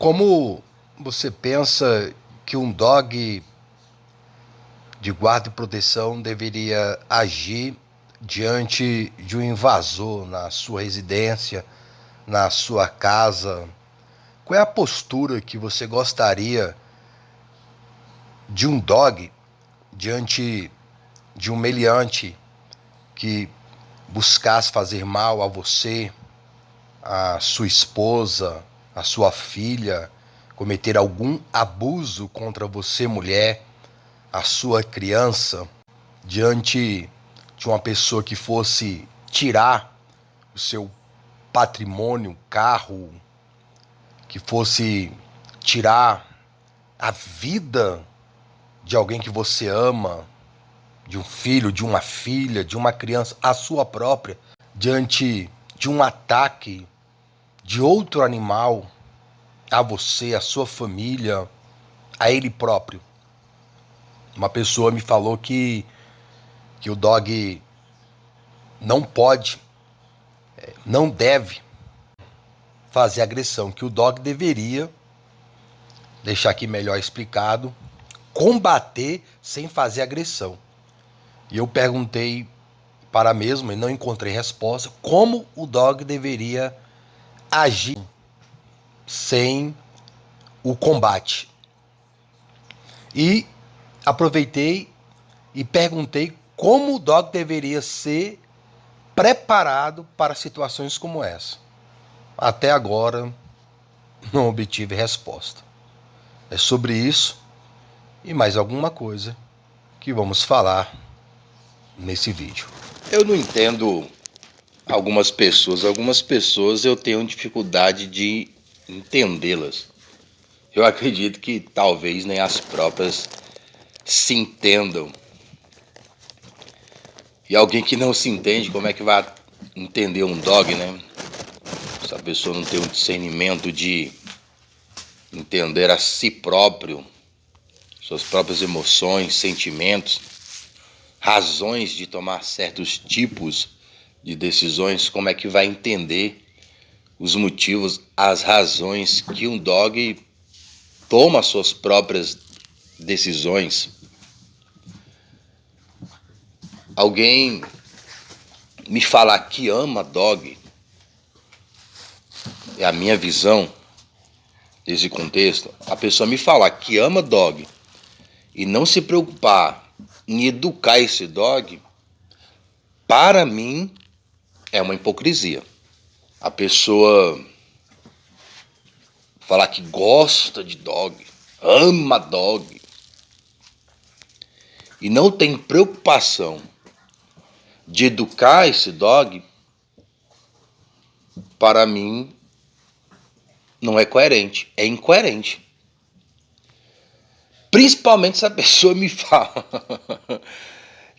Como você pensa que um dog de guarda e proteção deveria agir diante de um invasor na sua residência, na sua casa? Qual é a postura que você gostaria de um dog diante de um meliante que buscasse fazer mal a você, a sua esposa, a sua filha, cometer algum abuso contra você, mulher, a sua criança, diante de uma pessoa que fosse tirar o seu patrimônio, carro, que fosse tirar a vida de alguém que você ama, de um filho, de uma filha, de uma criança, a sua própria, diante de um ataque de outro animal a você, a sua família, a ele próprio. Uma pessoa me falou que o dog não pode, não deve fazer agressão, que o dog deveria, deixar aqui melhor explicado, combater sem fazer agressão. E eu perguntei para a mesma e não encontrei resposta, como o dog deveria agir sem o combate. E aproveitei e perguntei como o dog deveria ser preparado para situações como essa. Até agora não obtive resposta. É sobre isso e mais alguma coisa que vamos falar nesse vídeo. Eu não entendo algumas pessoas eu tenho dificuldade de entendê-las. Eu acredito que talvez nem as próprias se entendam. E alguém que não se entende, como é que vai entender um dog, né? Se a pessoa não tem um discernimento de entender a si próprio, suas próprias emoções, sentimentos, razões de tomar certos tipos de decisões, como é que vai entender os motivos, as razões que um dog toma suas próprias decisões. Alguém me falar que ama dog, é a minha visão desse contexto, a pessoa me falar que ama dog e não se preocupar em educar esse dog, para mim é uma hipocrisia. A pessoa falar que gosta de dog, ama dog, e não tem preocupação de educar esse dog, para mim não é coerente, é incoerente. Principalmente se a pessoa me fala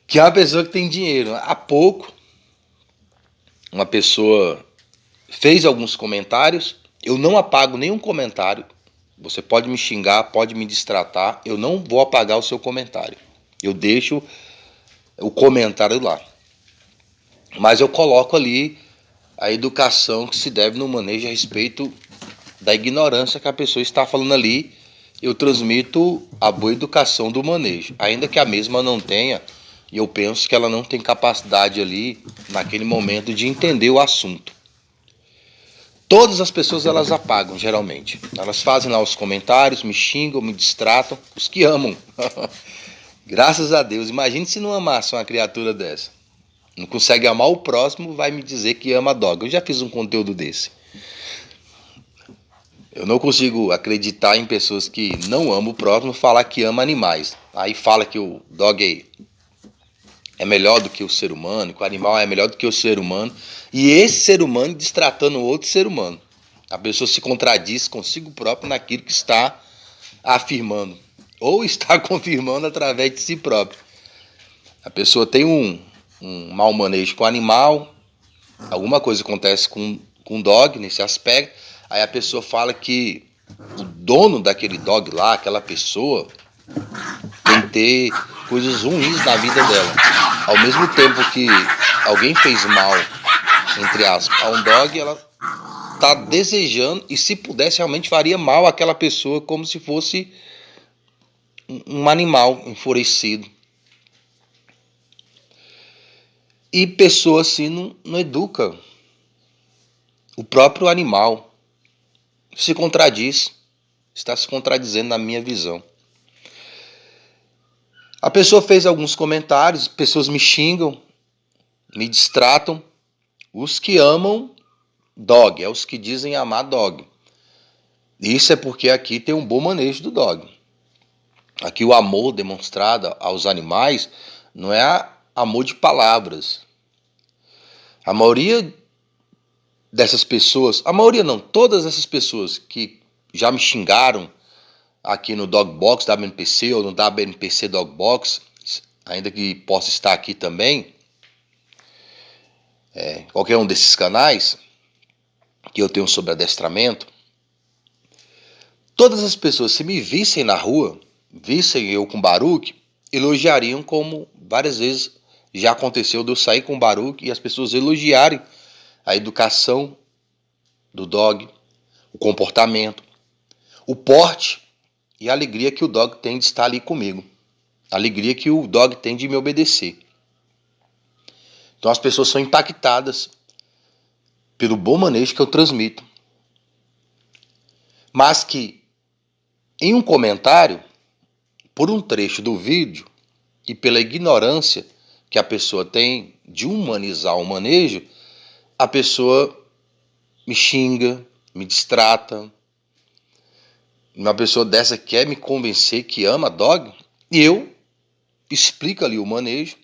que é uma pessoa que tem dinheiro. Há pouco, uma pessoa fez alguns comentários, eu não apago nenhum comentário. Você pode me xingar, pode me destratar, eu não vou apagar o seu comentário. Eu deixo o comentário lá. Mas eu coloco ali a educação que se deve no manejo a respeito da ignorância que a pessoa está falando ali. Eu transmito a boa educação do manejo, ainda que a mesma não tenha, e eu penso que ela não tem capacidade ali, naquele momento, de entender o assunto. Todas as pessoas, elas apagam, geralmente. Elas fazem lá os comentários, me xingam, me distratam, os que amam. Graças a Deus. Imagine se não amasse uma criatura dessa. Não consegue amar o próximo, vai me dizer que ama dog. Eu já fiz um conteúdo desse. Eu não consigo acreditar em pessoas que não amam o próximo falar que ama animais. Aí fala que o dog é melhor do que o ser humano, que o animal é melhor do que o ser humano. E esse ser humano destratando o outro ser humano. A pessoa se contradiz consigo próprio naquilo que está afirmando. Ou está confirmando através de si próprio. A pessoa tem um mau manejo com o animal. Alguma coisa acontece com o dog nesse aspecto. Aí a pessoa fala que o dono daquele dog lá, aquela pessoa, tem que ter coisas ruins na vida dela. Ao mesmo tempo que alguém fez mal, entre aspas, a um dog, ela está desejando, e se pudesse realmente faria mal àquela pessoa, como se fosse um animal enfurecido. E pessoa assim não educa o próprio animal. Se contradiz, está se contradizendo na minha visão. A pessoa fez alguns comentários, pessoas me xingam, me distratam. Os que amam dog, é os que dizem amar dog. Isso é porque aqui tem um bom manejo do dog. Aqui o amor demonstrado aos animais não é amor de palavras. A maioria dessas pessoas, a maioria não, todas essas pessoas que já me xingaram aqui no Dogbox da WNPC ou no WNPC Dogbox, ainda que possa estar aqui também, qualquer um desses canais que eu tenho sobre adestramento, todas as pessoas, se me vissem na rua, vissem eu com Baruque, elogiariam, como várias vezes já aconteceu de eu sair com Baruque e as pessoas elogiarem a educação do dog, o comportamento, o porte e a alegria que o dog tem de estar ali comigo. A alegria que o dog tem de me obedecer. Então as pessoas são impactadas pelo bom manejo que eu transmito. Mas que em um comentário, por um trecho do vídeo e pela ignorância que a pessoa tem de humanizar o manejo, a pessoa me xinga, me distrata. Uma pessoa dessa quer me convencer que ama dog, e eu explico ali o manejo,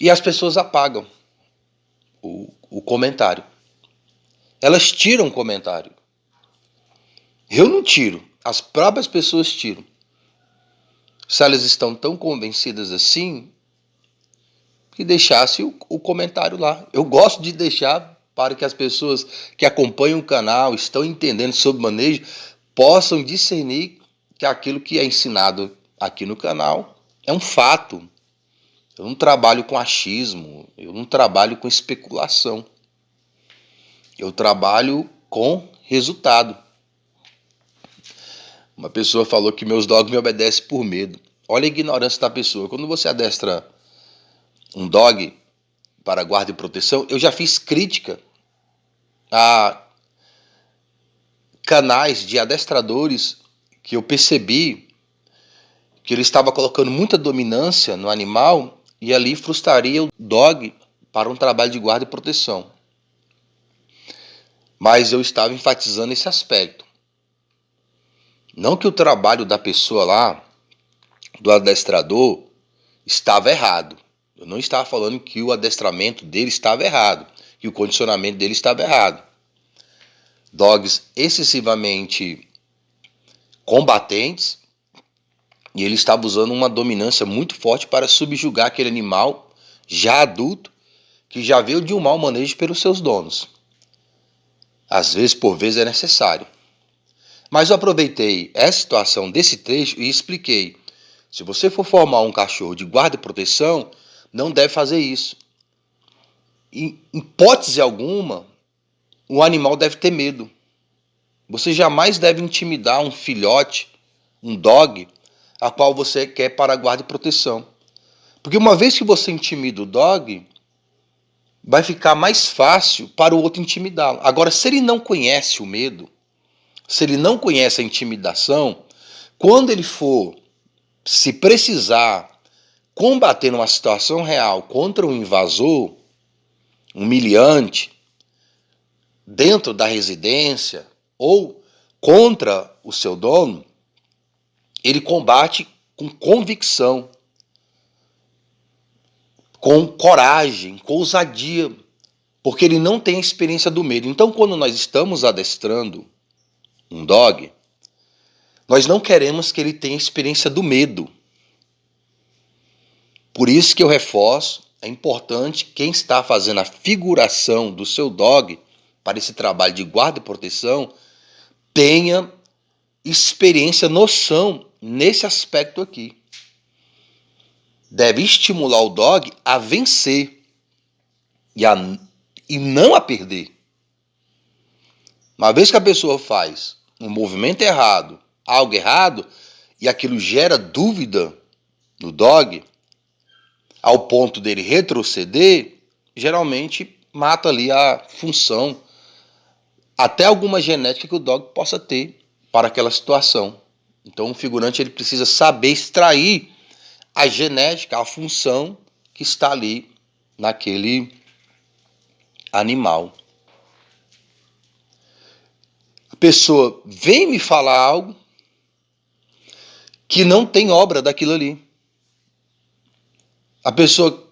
e as pessoas apagam o comentário. Elas tiram o comentário. Eu não tiro, as próprias pessoas tiram. Se elas estão tão convencidas assim, que deixasse o comentário lá. Eu gosto de deixar para que as pessoas que acompanham o canal, estão entendendo sobre manejo, possam discernir que aquilo que é ensinado aqui no canal é um fato. Eu não trabalho com achismo, eu não trabalho com especulação. Eu trabalho com resultado. Uma pessoa falou que meus dogs me obedecem por medo. Olha a ignorância da pessoa. Quando você adestra um dog para guarda e proteção, eu já fiz crítica a canais de adestradores que eu percebi que ele estava colocando muita dominância no animal e ali frustraria o dog para um trabalho de guarda e proteção. Mas eu estava enfatizando esse aspecto. Não que o trabalho da pessoa lá, do adestrador, estava errado. Eu não estava falando que o adestramento dele estava errado, que o condicionamento dele estava errado. Dogs excessivamente combatentes, e ele estava usando uma dominância muito forte para subjugar aquele animal já adulto, que já veio de um mau manejo pelos seus donos. Às vezes, por vezes, é necessário. Mas eu aproveitei essa situação desse trecho e expliquei. Se você for formar um cachorro de guarda e proteção, não deve fazer isso. Em hipótese alguma, o animal deve ter medo. Você jamais deve intimidar um filhote, um dog, a qual você quer para guarda e proteção. Porque uma vez que você intimida o dog, vai ficar mais fácil para o outro intimidá-lo. Agora, se ele não conhece o medo, se ele não conhece a intimidação, quando ele for, se precisar, combater numa situação real contra um invasor, humilhante, dentro da residência ou contra o seu dono, ele combate com convicção, com coragem, com ousadia, porque ele não tem a experiência do medo. Então, quando nós estamos adestrando um dog, nós não queremos que ele tenha experiência do medo. Por isso que eu reforço, é importante quem está fazendo a figuração do seu dog para esse trabalho de guarda e proteção, tenha experiência, noção nesse aspecto aqui. Deve estimular o dog a vencer e não a perder. Uma vez que a pessoa faz um movimento errado, algo errado, e aquilo gera dúvida no dog, ao ponto dele retroceder, geralmente mata ali a função, até alguma genética que o dog possa ter para aquela situação. Então o figurante ele precisa saber extrair a genética, a função que está ali naquele animal. A pessoa vem me falar algo que não tem obra daquilo ali. A pessoa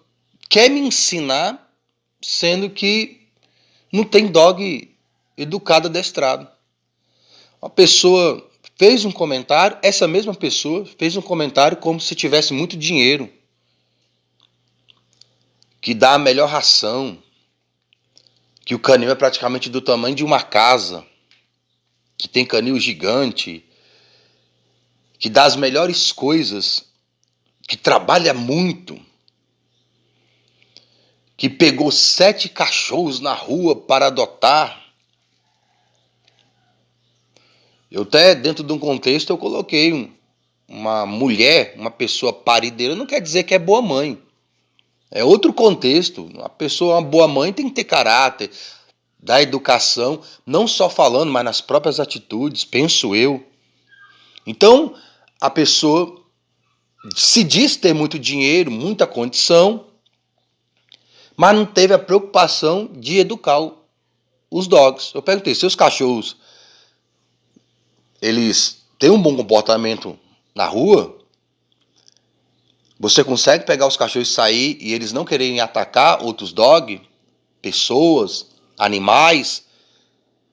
quer me ensinar, sendo que não tem dog educado, adestrado. Uma pessoa fez um comentário, essa mesma pessoa fez um comentário como se tivesse muito dinheiro, que dá a melhor ração, que o canil é praticamente do tamanho de uma casa, que tem canil gigante, que dá as melhores coisas, que trabalha muito, que pegou 7 cachorros na rua para adotar. Eu até, dentro de um contexto, eu coloquei uma mulher, uma pessoa parideira, não quer dizer que é boa mãe. É outro contexto. A pessoa, uma boa mãe, tem que ter caráter, dar educação, não só falando, mas nas próprias atitudes, penso eu. Então, a pessoa se diz ter muito dinheiro, muita condição, mas não teve a preocupação de educar os dogs. Eu perguntei, seus cachorros, eles têm um bom comportamento na rua? Você consegue pegar os cachorros e sair e eles não quererem atacar outros dogs, pessoas, animais?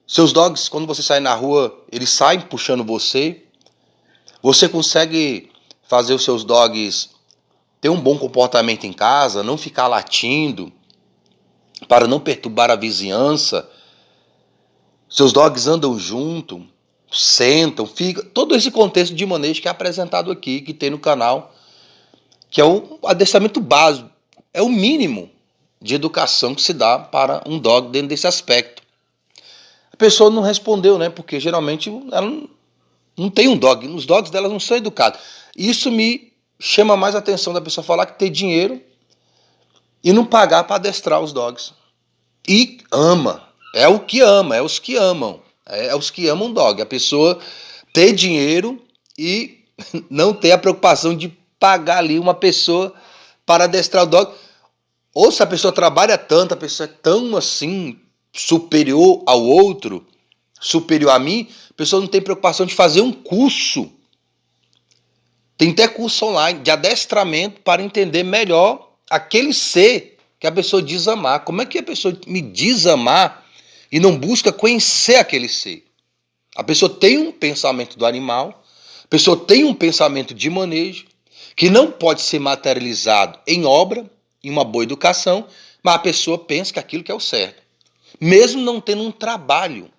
Seus dogs, quando você sai na rua, eles saem puxando você? Você consegue fazer os seus dogs ter um bom comportamento em casa, não ficar latindo, para não perturbar a vizinhança? Seus dogs andam junto, sentam, ficam. Todo esse contexto de manejo que é apresentado aqui, que tem no canal, que é o adestramento básico, é o mínimo de educação que se dá para um dog dentro desse aspecto. A pessoa não respondeu, né? Porque geralmente ela não tem um dog, os dogs dela não são educados. Isso me chama mais a atenção da pessoa falar que tem dinheiro e não pagar para adestrar os dogs. E ama, é o que ama, é os que amam, é os que amam dog. A pessoa ter dinheiro e não ter a preocupação de pagar ali uma pessoa para adestrar o dog. Ou se a pessoa trabalha tanto, a pessoa é tão assim superior ao outro, superior a mim, a pessoa não tem preocupação de fazer um curso. Tem até curso online de adestramento para entender melhor aquele ser que a pessoa diz amar. Como é que a pessoa me diz amar e não busca conhecer aquele ser? A pessoa tem um pensamento do animal, a pessoa tem um pensamento de manejo, que não pode ser materializado em obra, em uma boa educação, mas a pessoa pensa que aquilo que é o certo, mesmo não tendo um trabalho.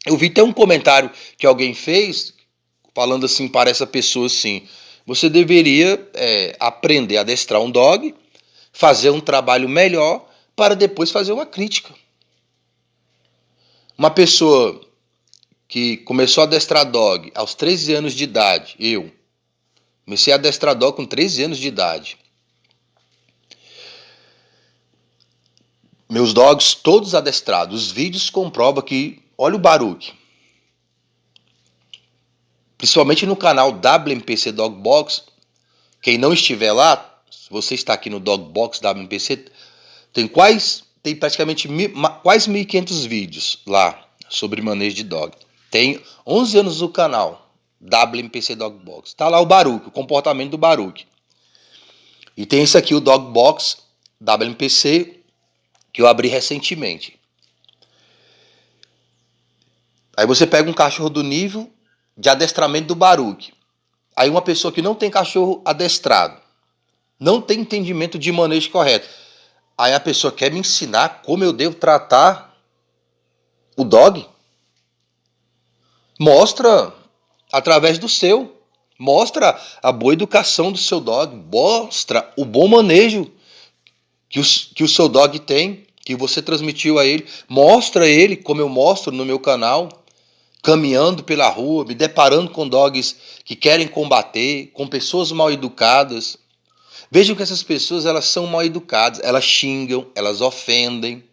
Eu vi até um comentário que alguém fez, falando assim para essa pessoa assim, você deveria aprender a adestrar um dog, fazer um trabalho melhor, para depois fazer uma crítica. Uma pessoa que começou a adestrar dog aos 13 anos de idade, eu comecei a adestrar dog com 13 anos de idade. Meus dogs todos adestrados. Os vídeos comprovam que, olha o Baruch. Principalmente no canal WMPC Dog Box. Quem não estiver lá, se você está aqui no Dog Box WMPC, tem praticamente quase 1.500 vídeos lá sobre manejo de dog. Tem 11 anos no canal WMPC Dog Box. Está lá o Baruch, o comportamento do Baruch. E tem esse aqui, o Dog Box WMPC, que eu abri recentemente. Aí você pega um cachorro do nível de adestramento do Baruch. Aí uma pessoa que não tem cachorro adestrado, não tem entendimento de manejo correto. Aí a pessoa quer me ensinar como eu devo tratar o dog. Mostra através do seu. Mostra a boa educação do seu dog. Mostra o bom manejo que o seu dog tem. que você transmitiu a ele, mostra ele, como eu mostro no meu canal, caminhando pela rua, me deparando com dogs que querem combater, com pessoas mal educadas. Vejam que essas pessoas, elas são mal educadas, elas xingam, elas ofendem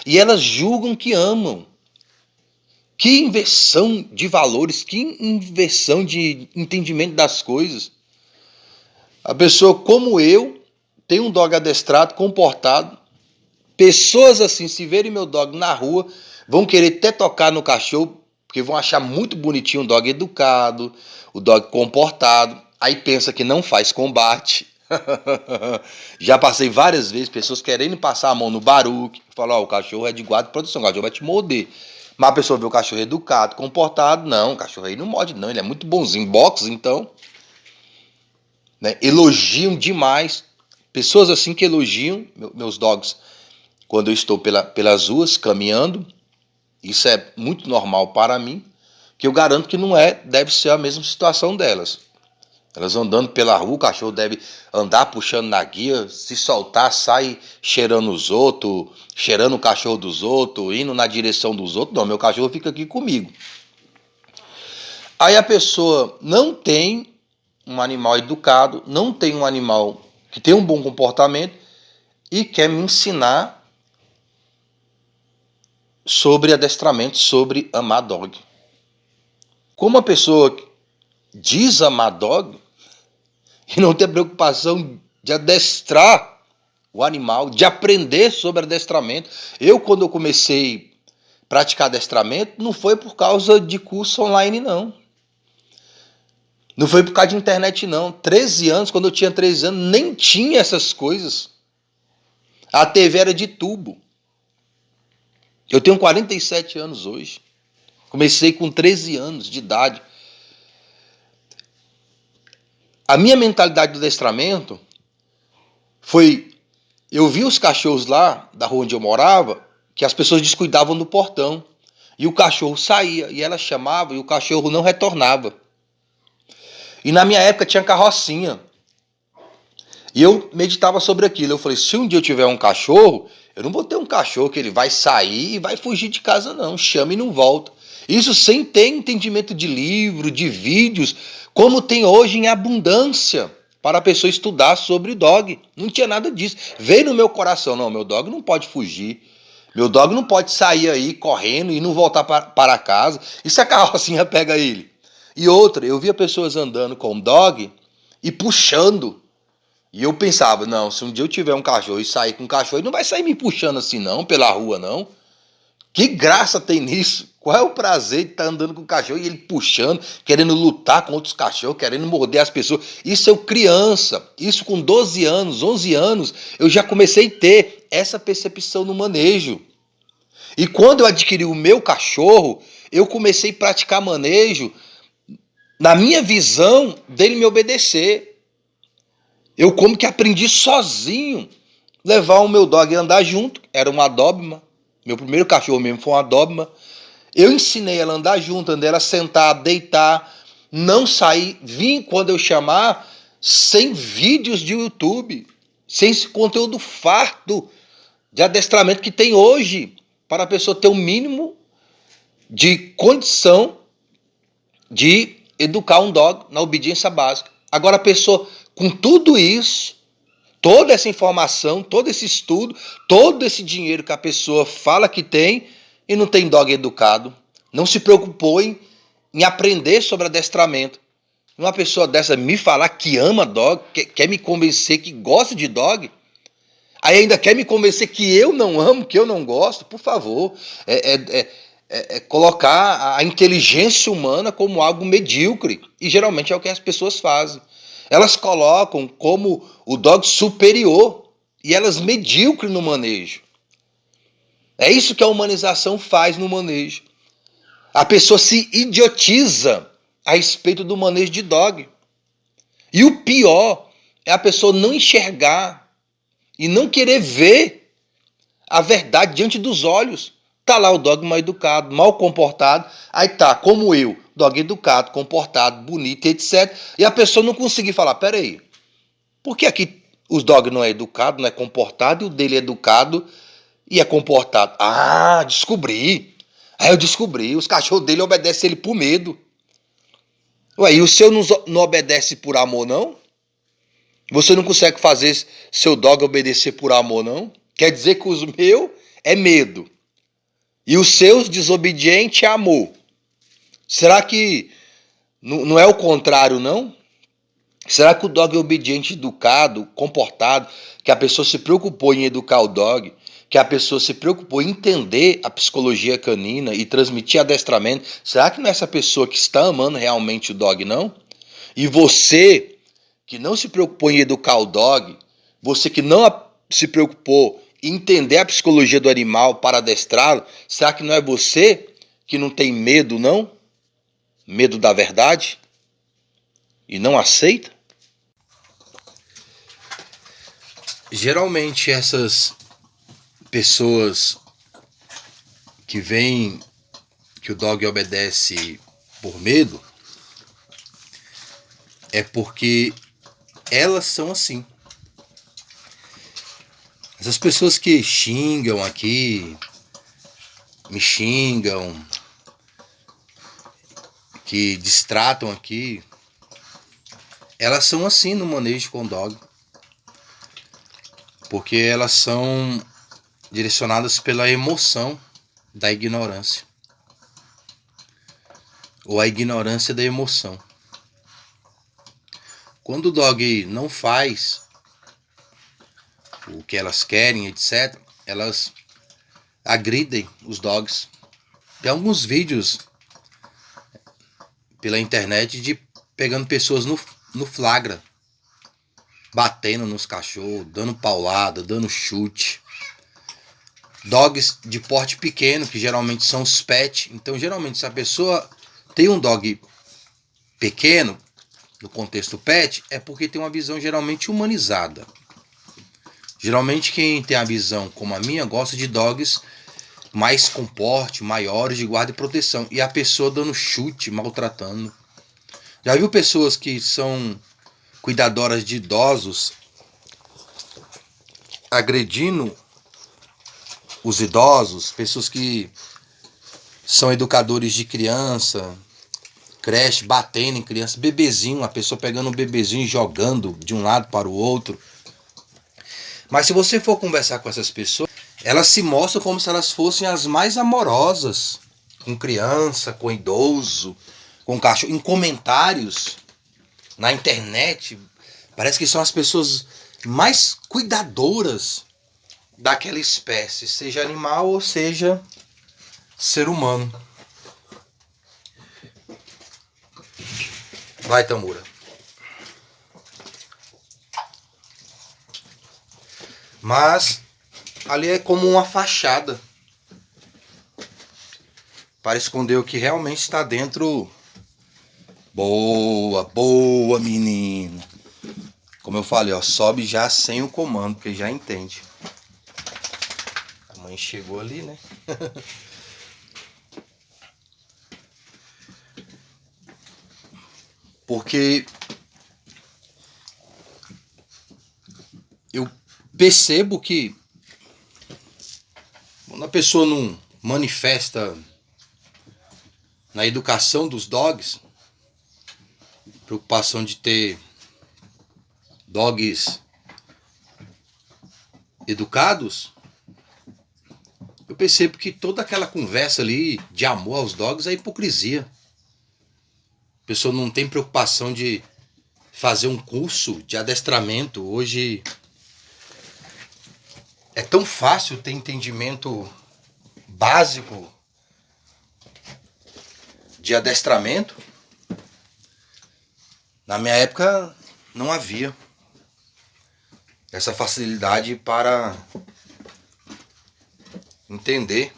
e elas julgam que amam. Que inversão de valores, que inversão de entendimento das coisas. A pessoa como eu tem um dog adestrado, comportado. Pessoas assim, se verem meu dog na rua, vão querer até tocar no cachorro, porque vão achar muito bonitinho um dog educado, o dog comportado. Aí pensa que não faz combate. Já passei várias vezes, pessoas querendo passar a mão no baruque, falar, o cachorro é de guarda de proteção, o cachorro vai te morder. Mas a pessoa vê o cachorro educado, comportado, não, o cachorro aí não morde não, ele é muito bonzinho, boxe então. Né? Elogiam demais, pessoas assim que elogiam meus dogs quando eu estou pelas ruas caminhando, isso é muito normal para mim, que eu garanto que não deve ser a mesma situação delas. Elas andando pela rua, o cachorro deve andar puxando na guia, se soltar, sai cheirando os outros, cheirando o cachorro dos outros, indo na direção dos outros. Não, meu cachorro fica aqui comigo. Aí a pessoa não tem um animal educado, não tem um animal que tem um bom comportamento e quer me ensinar sobre adestramento, sobre amar dog. Como a pessoa diz amar dog e não tem preocupação de adestrar o animal, de aprender sobre adestramento. Quando eu comecei a praticar adestramento, não foi por causa de curso online, não. Não foi por causa de internet, não. 13 anos, quando eu tinha 13 anos, nem tinha essas coisas. A TV era de tubo. Eu tenho 47 anos hoje. Comecei com 13 anos de idade. A minha mentalidade do adestramento foi... Eu vi os cachorros lá, da rua onde eu morava, que as pessoas descuidavam do portão. E o cachorro saía, e ela chamava, e o cachorro não retornava. E na minha época tinha carrocinha. E eu meditava sobre aquilo. Eu falei, se um dia eu tiver um cachorro, eu não vou ter um cachorro que ele vai sair e vai fugir de casa, não. Chama e não volta. Isso sem ter entendimento de livro, de vídeos, como tem hoje em abundância para a pessoa estudar sobre dog. Não tinha nada disso. Veio no meu coração, não, meu dog não pode fugir. Meu dog não pode sair aí correndo e não voltar para casa. E se a carrocinha pega ele? E outra, eu via pessoas andando com o dog e puxando. E eu pensava, não, se um dia eu tiver um cachorro e sair com um cachorro, ele não vai sair me puxando assim não, pela rua não. Que graça tem nisso? Qual é o prazer de estar andando com o cachorro e ele puxando, querendo lutar com outros cachorros, querendo morder as pessoas? Isso eu criança, isso com 12 anos, 11 anos, eu já comecei a ter essa percepção no manejo. E quando eu adquiri o meu cachorro, eu comecei a praticar manejo na minha visão dele me obedecer. Eu como que aprendi sozinho levar o meu dog e andar junto. Era uma dóbima. Meu primeiro cachorro mesmo foi uma dóbima. Eu ensinei ela a andar junto, andei ela a sentar, deitar, não sair, vim quando eu chamar, sem vídeos de YouTube, sem esse conteúdo farto de adestramento que tem hoje, para a pessoa ter o mínimo de condição de educar um dog na obediência básica. Agora a pessoa, com tudo isso, toda essa informação, todo esse estudo, todo esse dinheiro que a pessoa fala que tem e não tem dog educado, não se preocupou em aprender sobre adestramento. Uma pessoa dessa me falar que ama dog, quer me convencer que gosta de dog, aí ainda quer me convencer que eu não amo, que eu não gosto, por favor, colocar a inteligência humana como algo medíocre. E geralmente é o que as pessoas fazem. Elas colocam como o dog superior e elas medíocre no manejo. É isso que a humanização faz no manejo. A pessoa se idiotiza a respeito do manejo de dog. E o pior é a pessoa não enxergar e não querer ver a verdade diante dos olhos. Tá lá o dog mal educado, mal comportado. Aí tá, como eu, dog educado, comportado, bonito, etc. E a pessoa não conseguir falar, peraí, por que aqui os dog não é educado, não é comportado, e o dele é educado e é comportado. Ah, descobri. Aí eu descobri. Os cachorros dele obedecem ele por medo. Ué, e o seu não obedece por amor, não? Você não consegue fazer seu dog obedecer por amor, não? Quer dizer que os meus é medo. E os seus desobedientes é amor. Será que não é o contrário, não? Será que o dog é obediente, educado, comportado, que a pessoa se preocupou em educar o dog, que a pessoa se preocupou em entender a psicologia canina e transmitir adestramento? Será que não é essa pessoa que está amando realmente o dog, não? E você que não se preocupou em educar o dog, você que não se preocupou em entender a psicologia do animal para adestrá-lo, será que não é você que não tem medo, não? Medo da verdade? E não aceita? Geralmente essas pessoas que veem que o dog obedece por medo é porque elas são assim. Essas pessoas que xingam aqui, me xingam, que distratam aqui, elas são assim no manejo com o dog. Porque elas são direcionadas pela emoção da ignorância. Ou a ignorância da emoção. Quando o dog não faz o que elas querem, etc., elas agridem os dogs. Tem alguns vídeos pela internet de pegando pessoas no flagra, batendo nos cachorros, dando paulada, dando chute. Dogs de porte pequeno, que geralmente são os pets. Então, geralmente, se a pessoa tem um dog pequeno, no contexto pet, é porque tem uma visão geralmente humanizada. Geralmente quem tem a visão como a minha gosta de dogs mais com porte, maiores, de guarda e proteção. E a pessoa dando chute, maltratando. Já viu pessoas que são cuidadoras de idosos agredindo os idosos? Pessoas que são educadores de criança, creche, batendo em criança, bebezinho, a pessoa pegando um bebezinho e jogando de um lado para o outro. Mas se você for conversar com essas pessoas, elas se mostram como se elas fossem as mais amorosas, com criança, com idoso, com cachorro. Em comentários, na internet, parece que são as pessoas mais cuidadoras daquela espécie, seja animal ou seja ser humano. Vai, Tamura. Mas ali é como uma fachada para esconder o que realmente está dentro. Boa, boa, menina. Como eu falei, ó, sobe já sem o comando, porque já entende. A mãe chegou ali, né? Porque eu percebo que quando a pessoa não manifesta na educação dos dogs, preocupação de ter dogs educados, eu percebo que toda aquela conversa ali de amor aos dogs é hipocrisia. A pessoa não tem preocupação de fazer um curso de adestramento. Hoje é tão fácil ter entendimento básico de adestramento. Na minha época não havia essa facilidade para entender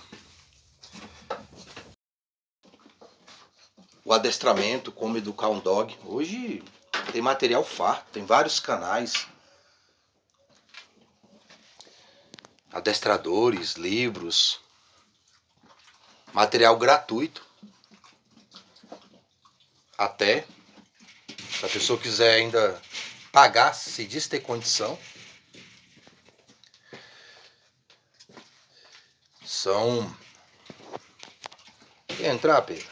o adestramento, como educar um dog. Hoje tem material farto, tem vários canais, adestradores, livros, material gratuito. Até, se a pessoa quiser ainda pagar, se diz ter condição. são... Quer entrar, Pedro?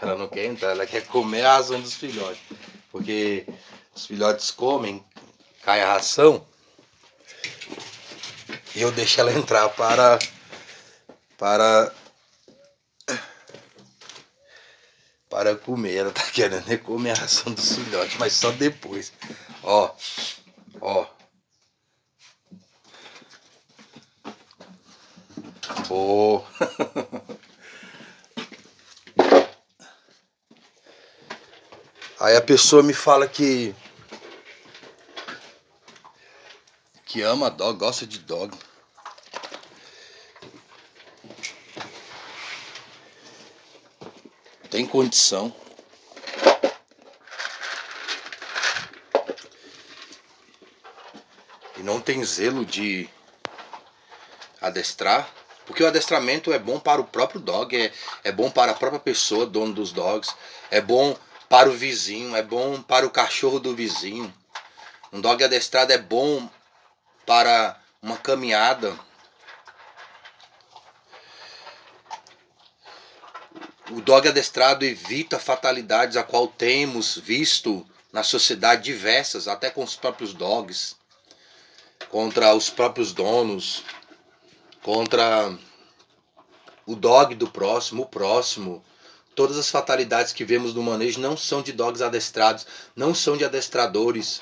Ela não quer entrar, ela quer comer a ração dos filhotes. Porque os filhotes comem, cai a ração, e eu deixo ela entrar para comer. Ela tá querendo comer a ração dos filhotes, mas só depois. Ó. Oh. Aí a pessoa me fala que ama dog, gosta de dog. Tem condição. E não tem zelo de adestrar. Porque o adestramento é bom para o próprio dog, é bom para a própria pessoa, dono dos dogs, é bom para o vizinho, é bom para o cachorro do vizinho. Um dog adestrado é bom para uma caminhada. O dog adestrado evita fatalidades a qual temos visto na sociedade diversas, até com os próprios dogs, contra os próprios donos, contra o dog do próximo, o próximo. Todas as fatalidades que vemos no manejo não são de dogs adestrados, não são de adestradores,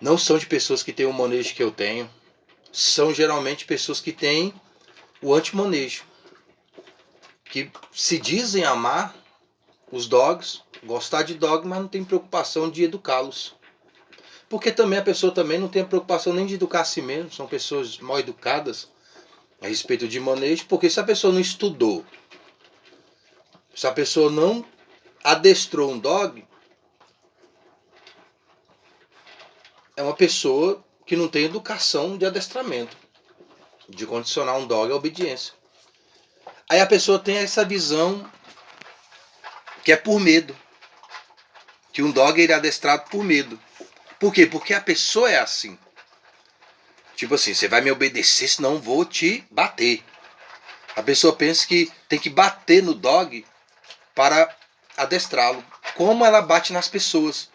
não são de pessoas que têm o manejo que eu tenho. São geralmente pessoas que têm o anti-manejo, que se dizem amar os dogs, gostar de dog, mas não tem preocupação de educá-los. Porque também a pessoa também não tem preocupação nem de educar a si mesmo, são pessoas mal educadas a respeito de manejo, porque se a pessoa não estudou, se a pessoa não adestrou um dog, é uma pessoa que não tem educação de adestramento, de condicionar um dog à obediência. Aí a pessoa tem essa visão que é por medo, que um dog é adestrado por medo. Por quê? Porque a pessoa é assim. Tipo assim, você vai me obedecer, senão eu vou te bater. A pessoa pensa que tem que bater no dog para adestrá-lo. Como ela bate nas pessoas.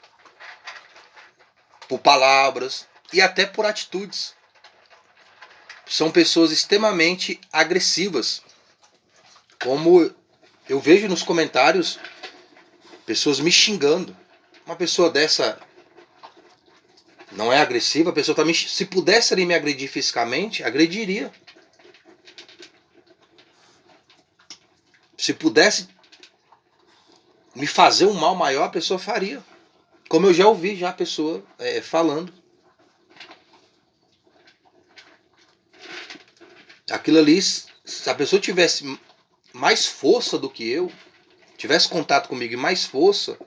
Por palavras e até por atitudes. São pessoas extremamente agressivas. Como eu vejo nos comentários, pessoas me xingando. Uma pessoa dessa não é agressiva, a pessoa tá se pudesse ali me agredir fisicamente, agrediria. Se pudesse me fazer um mal maior, a pessoa faria. Como eu já ouvi já a pessoa falando. Aquilo ali, se a pessoa tivesse mais força do que eu, tivesse contato comigo e mais força,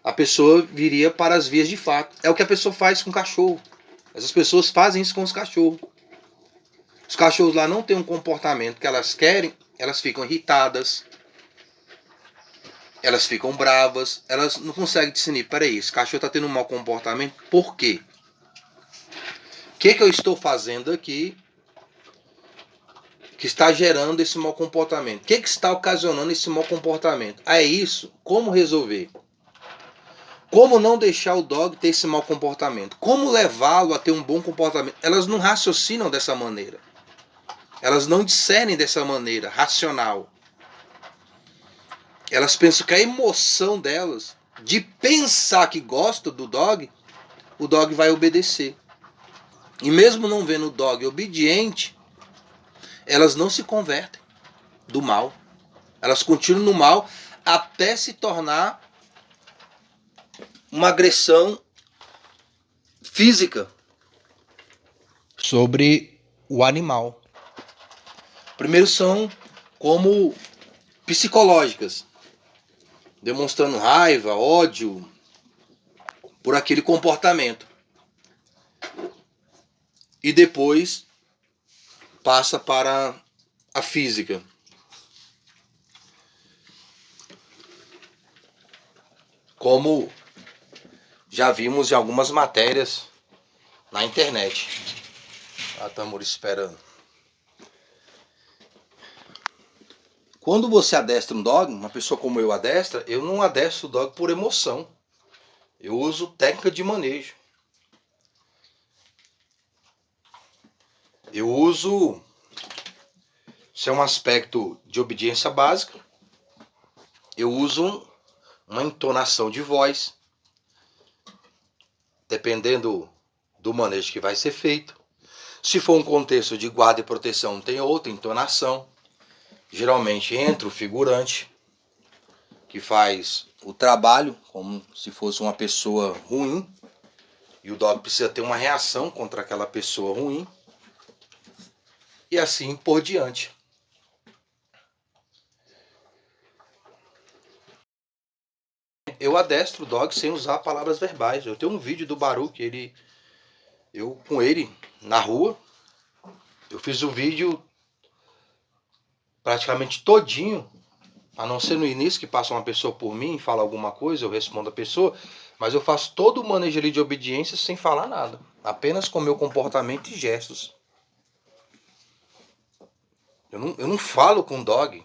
a pessoa viria para as vias de fato. É o que a pessoa faz com o cachorro. Essas pessoas fazem isso com os cachorros. Os cachorros lá não têm um comportamento que elas querem, elas ficam irritadas, elas ficam bravas, elas não conseguem discernir. Peraí, esse cachorro está tendo um mau comportamento, por quê? O que eu estou fazendo aqui que está gerando esse mau comportamento? O que está ocasionando esse mau comportamento? É isso? Como resolver? Como não deixar o dog ter esse mau comportamento? Como levá-lo a ter um bom comportamento? Elas não raciocinam dessa maneira. Elas não discernem dessa maneira racional. Elas pensam que a emoção delas, de pensar que gosta do dog, o dog vai obedecer. E mesmo não vendo o dog obediente, elas não se convertem do mal. Elas continuam no mal até se tornar uma agressão física sobre o animal. Primeiro são como psicológicas, demonstrando raiva, ódio por aquele comportamento. E depois passa para a física. Como já vimos em algumas matérias na internet. A Tamura esperando. Quando você adestra um dog, uma pessoa como eu adestra, eu não adestro o dog por emoção. Eu uso técnica de manejo. Eu uso, isso é um aspecto de obediência básica, eu uso uma entonação de voz, dependendo do manejo que vai ser feito. Se for um contexto de guarda e proteção, tem outra entonação. Geralmente entra o figurante, que faz o trabalho como se fosse uma pessoa ruim, e o dog precisa ter uma reação contra aquela pessoa ruim, e assim por diante. Eu adestro o dog sem usar palavras verbais. Eu tenho um vídeo do Baruch, eu com ele na rua. Eu fiz o vídeo praticamente todinho, a não ser no início que passa uma pessoa por mim e fala alguma coisa, eu respondo a pessoa, mas eu faço todo o manejo ali de obediência sem falar nada, apenas com meu comportamento e gestos. Eu não falo com o dog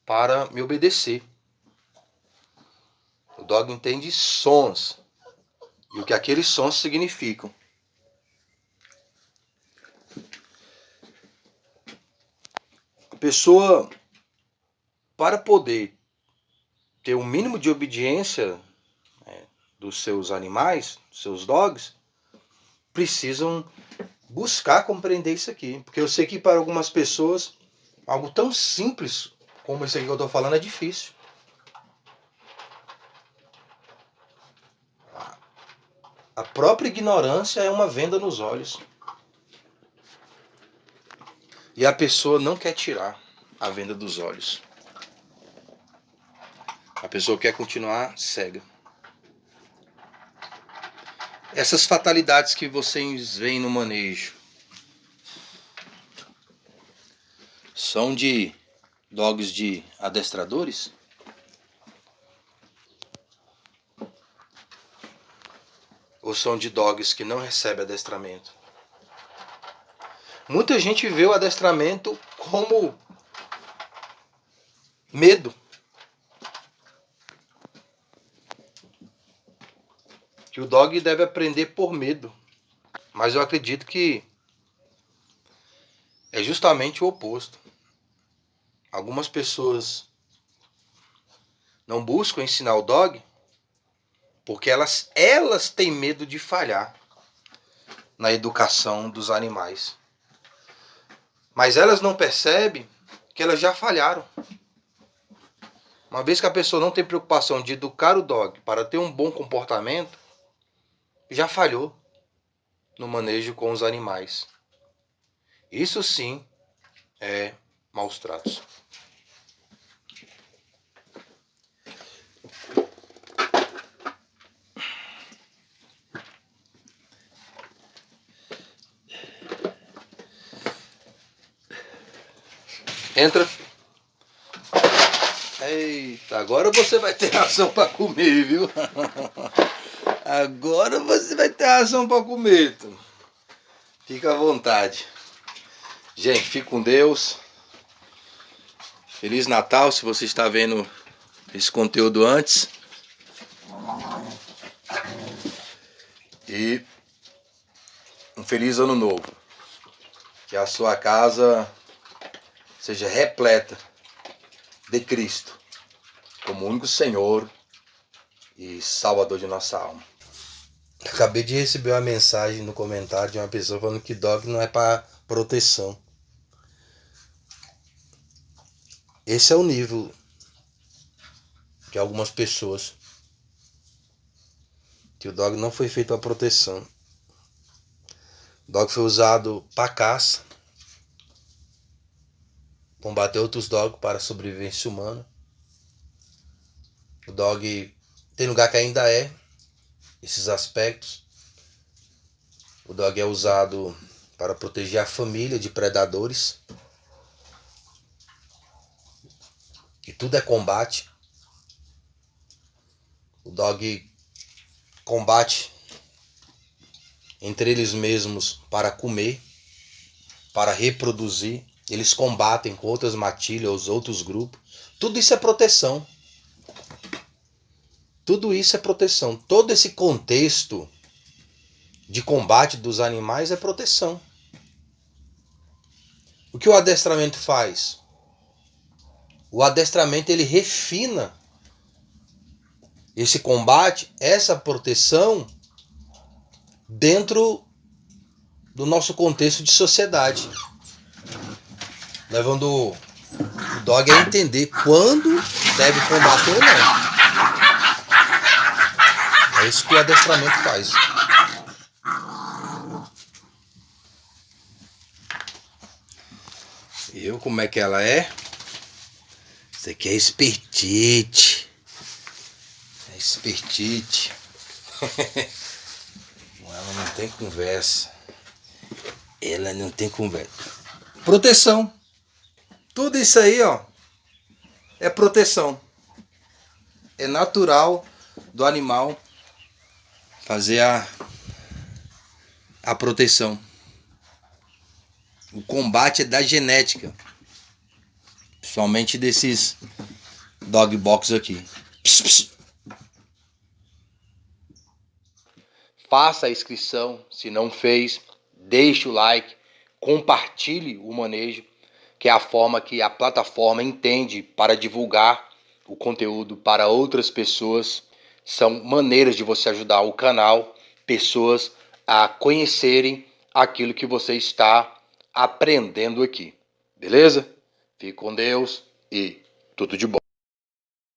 para me obedecer. O dog entende sons e o que aqueles sons significam. A pessoa, para poder ter um mínimo de obediência dos seus animais, dos seus dogs, precisam buscar compreender isso aqui. Porque eu sei que para algumas pessoas, algo tão simples como isso aqui que eu estou falando é difícil. A própria ignorância é uma venda nos olhos. E a pessoa não quer tirar a venda dos olhos. A pessoa quer continuar cega. Essas fatalidades que vocês veem no manejo são de dogs de adestradores? Ou são de dogs que não recebem adestramento? Muita gente vê o adestramento como medo. Que o dog deve aprender por medo. Mas eu acredito que é justamente o oposto. Algumas pessoas não buscam ensinar o dog porque elas têm medo de falhar na educação dos animais. Mas elas não percebem que elas já falharam. Uma vez que a pessoa não tem preocupação de educar o dog para ter um bom comportamento, já falhou no manejo com os animais. Isso sim é maus tratos. Entra. Eita, agora você vai ter ração para comer, viu? Agora você vai ter ração para comer. Fica à vontade. Gente, fique com Deus. Feliz Natal, se você está vendo esse conteúdo antes. E um feliz ano novo. Que a sua casa seja repleta de Cristo como único Senhor e Salvador de nossa alma. Acabei de receber uma mensagem no comentário de uma pessoa falando que dog não é para proteção. Esse é o nível de algumas pessoas. Que o dog não foi feito para proteção. O dog foi usado para caça. Combater outros dogs para a sobrevivência humana. O dog tem lugar que ainda é esses aspectos. O dog é usado para proteger a família de predadores. E tudo é combate. O dog combate entre eles mesmos para comer, para reproduzir eles combatem com outras matilhas, outros grupos. Tudo isso é proteção. Tudo isso é proteção. Todo esse contexto de combate dos animais é proteção. O que o adestramento faz? O adestramento ele refina esse combate, essa proteção dentro do nosso contexto de sociedade, levando o dog a entender quando deve combater ou não. É isso que o adestramento faz. Viu como é que ela é? Isso aqui é espertite. É espertite. Ela não tem conversa. Ela não tem conversa. Proteção. Tudo isso aí, ó, é proteção. É natural do animal fazer a proteção. O combate é da genética. Principalmente desses dog box aqui. Pss, pss. Faça a inscrição, se não fez, deixe o like, compartilhe o manejo, que é a forma que a plataforma entende para divulgar o conteúdo para outras pessoas. São maneiras de você ajudar o canal, pessoas a conhecerem aquilo que você está aprendendo aqui. Beleza? Fique com Deus e tudo de bom.